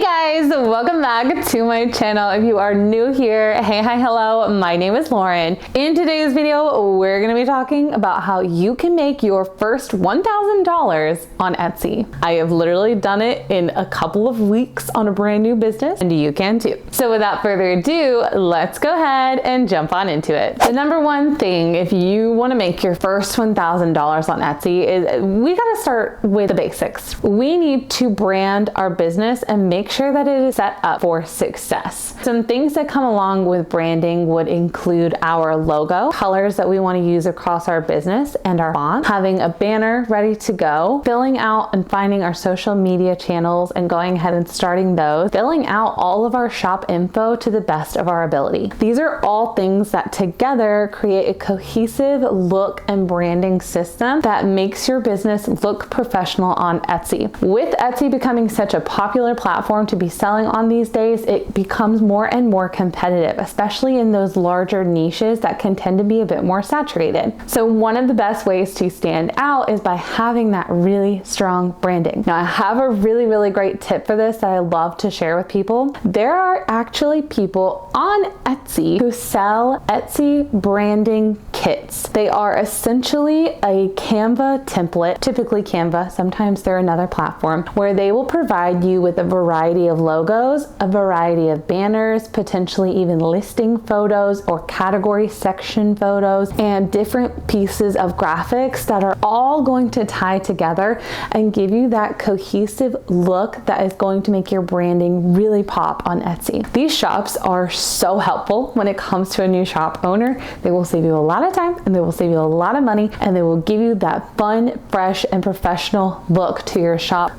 Guys, welcome back to my channel. If you are new here, hey, hi, hello, my name is Lauren. In today's video, we're gonna be talking about how you can make your first $1,000 on Etsy. I have literally done it in a couple of weeks on a brand new business, and you can too. So without further ado, let's go ahead and jump on into it. The number one thing, if you wanna make your first $1,000 on Etsy, is we gotta start with the basics. We need to brand our business and make sure that it is set up for success. Some things that come along with branding would include our logo, colors that we want to use across our business, and our font, having a banner ready to go, filling out and finding our social media channels and going ahead and starting those, filling out all of our shop info to the best of our ability. These are all things that together create a cohesive look and branding system that makes your business look professional on Etsy. With Etsy becoming such a popular platform to be selling on these days, it becomes more and more competitive, especially in those larger niches that can tend to be a bit more saturated. So one of the best ways to stand out is by having that really strong branding. Now I have a really great tip for this that I love to share with people. There are actually people on Etsy who sell Etsy branding kits. They are essentially a Canva template, typically Canva, sometimes they're another platform, where they will provide you with a variety of logos, a variety of banners, potentially even listing photos or category section photos, and different pieces of graphics that are all going to tie together and give you that cohesive look that is going to make your branding really pop on Etsy. These shops are so helpful when it comes to a new shop owner. They will save you a lot of time and they will save you a lot of money, and they will give you that fun, fresh, and professional look to your shop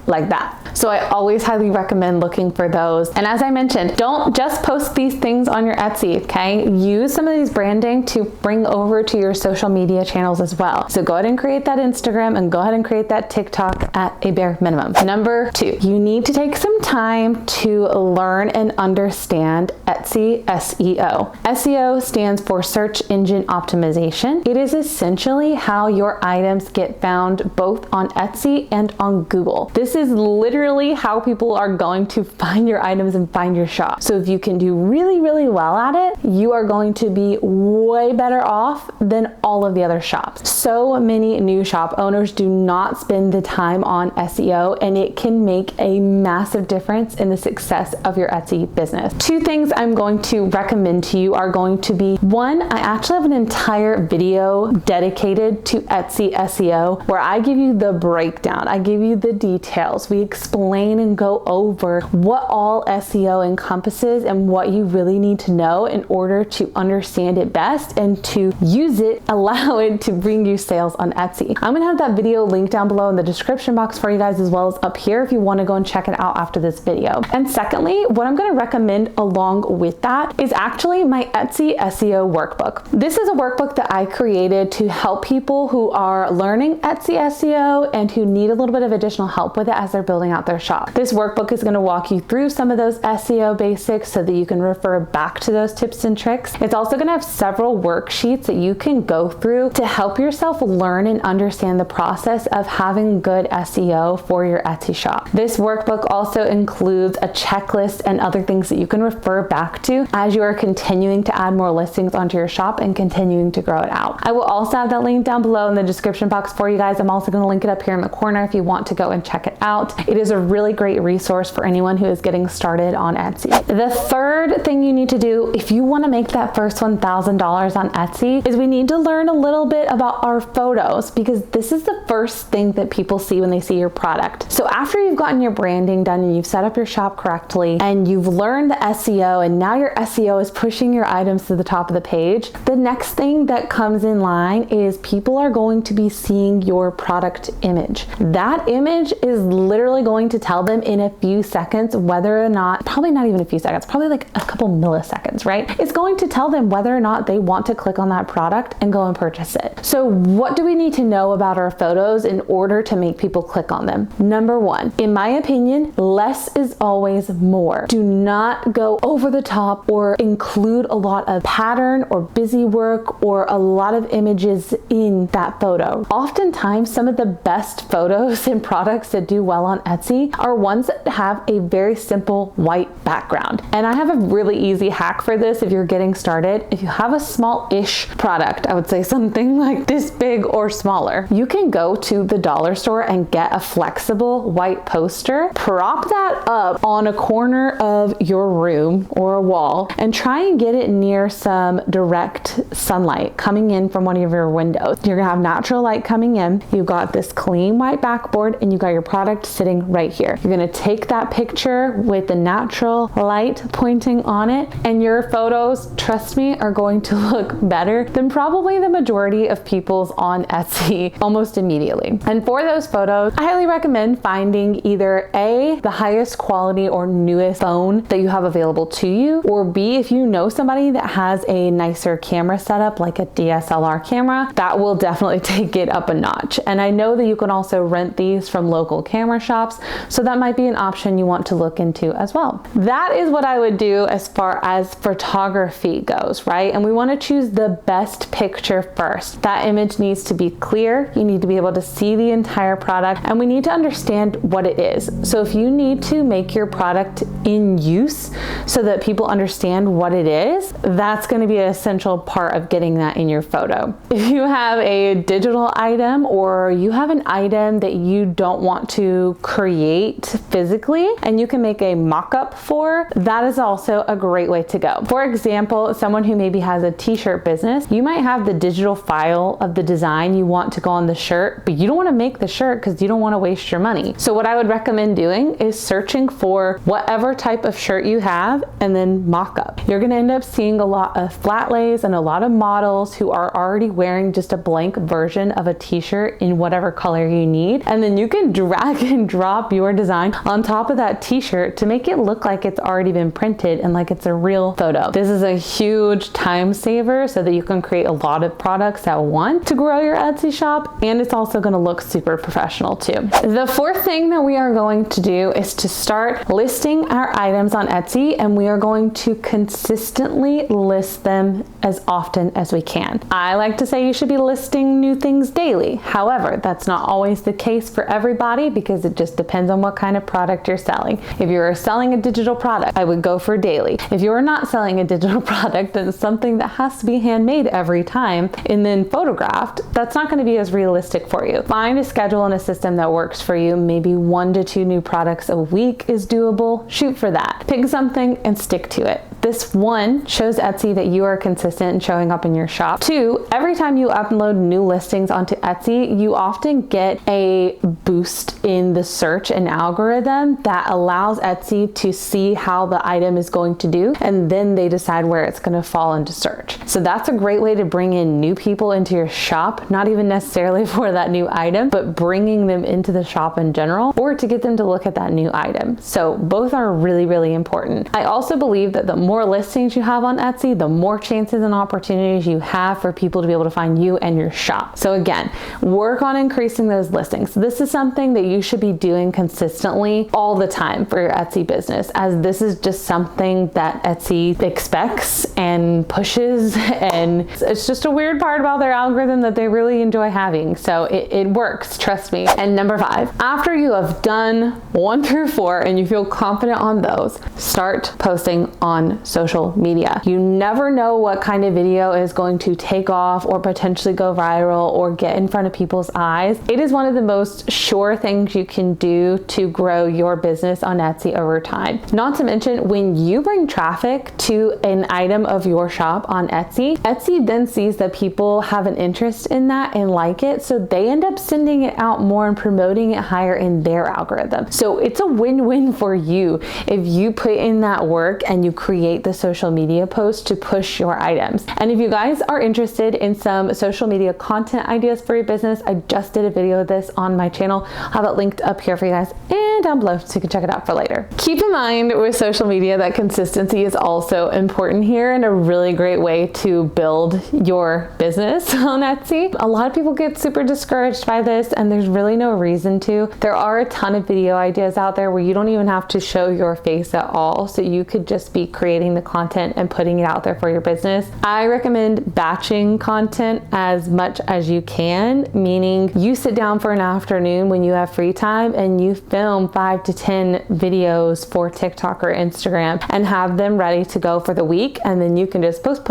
like that. So I always highly recommend looking for those. And as I mentioned, don't just post these things on your Etsy, okay? Use some of these branding to bring over to your social media channels as well. So go ahead and create that Instagram and go ahead and create that TikTok at a bare minimum. Number two, you need to take some time to learn and understand Etsy SEO. SEO stands for search engine optimization. It is essentially how your items get found both on Etsy and on Google. This is literally how people are going to find your items and find your shop. So if you can do really well at it, you are going to be way better off than all of the other shops. So many new shop owners do not spend the time on SEO, and it can make a massive difference in the success of your Etsy business. Two things I'm going to recommend to you are going to be, one, I actually have an entire video dedicated to Etsy SEO where I give you the breakdown, I give you the details. We explain and go over what all SEO encompasses and what you really need to know in order to understand it best and to use it, allow it to bring you sales on Etsy. I'm gonna have that video linked down below in the description box for you guys, as well as up here if you wanna go and check it out after this video. And secondly, what I'm gonna recommend along with that is actually my Etsy SEO workbook. This is a workbook that I created to help people who are learning Etsy SEO and who need a little bit of additional help with it as they're building out their shop. This workbook is going to walk you through some of those SEO basics so that you can refer back to those tips and tricks. It's also going to have several worksheets that you can go through to help yourself learn and understand the process of having good SEO for your Etsy shop. This workbook also includes a checklist and other things that you can refer back to as you are continuing to add more listings onto your shop and continuing to grow it out. I will also have that link down below in the description box for you guys. I'm also going to link it up here in the corner if you want to go and check it out. It is a really great resource for anyone who is getting started on Etsy. The third thing you need to do if you want to make that first $1,000 on Etsy is we need to learn a little bit about our photos, because this is the first thing that people see when they see your product. So after you've gotten your branding done and you've set up your shop correctly and you've learned the SEO and now your SEO is pushing your items to the top of the page, the next thing that comes in line is people are going to be seeing your product image. That image is literally going to tell them in a few seconds whether or not, probably not even a few seconds, probably like a couple milliseconds, right? It's going to tell them whether or not they want to click on that product and go and purchase it. So what do we need to know about our photos in order to make people click on them? Number one, in my opinion, less is always more. Do not go over the top or include a lot of pattern or busy work or a lot of images in that photo. Oftentimes, some of the best photos and products that do do well on Etsy are ones that have a very simple white background. And I have a really easy hack for this if you're getting started. If you have a small-ish product, I would say something like this big or smaller, you can go to the dollar store and get a flexible white poster, prop that up on a corner of your room or a wall, and try and get it near some direct sunlight coming in from one of your windows. You're gonna have natural light coming in. You've got this clean white backboard and you got your product sitting right here. You're gonna take that picture with the natural light pointing on it, and your photos, trust me, are going to look better than probably the majority of people's on Etsy almost immediately. And for those photos, I highly recommend finding either A, the highest quality or newest phone that you have available to you, or B, if you know somebody that has a nicer camera setup like a DSLR camera, that will definitely take it up a notch. And I know that you can also rent these from local camera shops, so that might be an option you want to look into as well. That is what I would do as far as photography goes, right? And we want to choose the best picture first. That image needs to be clear. You need to be able to see the entire product, and we need to understand what it is. So if you need to make your product in use so that people understand what it is, that's going to be an essential part of getting that in your photo. If you have a digital item or you have an item that you don't want to create physically and you can make a mock-up for, that is also a great way to go. For example, someone who maybe has a t-shirt business, you might have the digital file of the design you want to go on the shirt, but you don't want to make the shirt because you don't want to waste your money. So what I would recommend doing is searching for whatever type of shirt you have and then mock up. You're going to end up seeing a lot of flat lays and a lot of models who are already wearing just a blank version of a t-shirt in whatever color you need. And then you can drag and drop your design on top of that t-shirt to make it look like it's already been printed and like it's a real photo. This is a huge time saver so that you can create a lot of products at once to grow your Etsy shop, and it's also going to look super professional too. The fourth thing that we are going to do is to start listing our items on Etsy, and we are going to consistently list them as often as we can. I like to say you should be listing new things daily. However, that's not always the case for everybody because it just depends on what kind of product you're selling. If you're selling a digital product, I would go for daily. If you're not selling a digital product and it's something that has to be handmade every time and then photographed, that's not going to be as realistic for you. Find a schedule and a system that works for you. Maybe 1 to 2 new products a week is doable. Shoot for that. Pick something and stick to it. This, 1, shows Etsy that you are consistent in showing up in your shop. 2, every time you upload new listings onto Etsy, you often get a boost in the search and algorithm that allows Etsy to see how the item is going to do, and then they decide where it's going to fall into search. So that's a great way to bring in new people into your shop, not even necessarily for that new item, but bringing them into the shop in general, or to get them to look at that new item. So both are really, really important. I also believe that the more listings you have on Etsy, the more chances and opportunities you have for people to be able to find you and your shop. So again, work on increasing those listings. This is something that you should be doing consistently all the time for your Etsy business, as this is just something that Etsy expects and pushes, and it's just a weird part about their algorithm that they really enjoy having. So it works, trust me. And number 5, after you have done 1 through 4 and you feel confident on those, start posting on social media. You never know what kind of video is going to take off or potentially go viral or get in front of people's eyes. It is one of the most sure things you can do to grow your business on Etsy over time. Not to mention, when you bring traffic to an item of your shop on Etsy, Etsy then sees that people have an interest in that and like it, so they end up sending it out more and promoting it higher in their algorithm. So it's a win-win for you if you put in that work and you create the social media post to push your items. And if you guys are interested in some social media content ideas for your business, I just did a video of this on my channel. I'll have it linked up here for you guys and down below so you can check it out for later. Keep in mind with social media that consistency is also important here, and a really great way to build your business on Etsy. A lot of people get super discouraged by this, and there's really no reason to. There are a ton of video ideas out there where you don't even have to show your face at all, so you could just be creating creating the content and putting it out there for your business. I recommend batching content as much as you can, meaning you sit down for an afternoon when you have free time and you film 5 to 10 videos for TikTok or Instagram and have them ready to go for the week. And then you can just post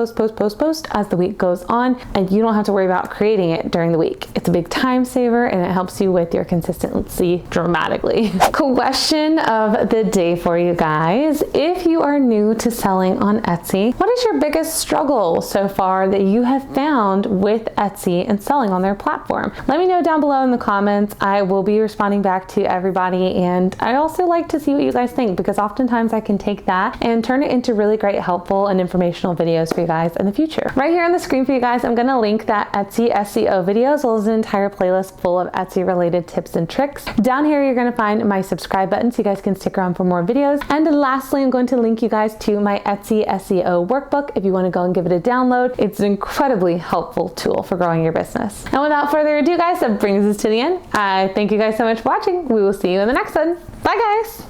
as the week goes on, and you don't have to worry about creating it during the week. It's a big time saver and it helps you with your consistency dramatically. Question of the day for you guys. If you are new to selling on Etsy, what is your biggest struggle so far that you have found with Etsy and selling on their platform? Let me know down below in the comments. I will be responding back to everybody, and I also like to see what you guys think, because oftentimes I can take that and turn it into really great, helpful, and informational videos for you guys in the future. Right here on the screen for you guys, I'm going to link that Etsy SEO video as well as an entire playlist full of Etsy related tips and tricks. Down here you're going to find my subscribe button so you guys can stick around for more videos. And lastly, I'm going to link you guys to my Etsy SEO workbook if you want to go and give it a download. It's an incredibly helpful tool for growing your business. And without further ado, guys, that brings us to the end. I thank you guys so much for watching. We will see you in the next one. Bye, guys.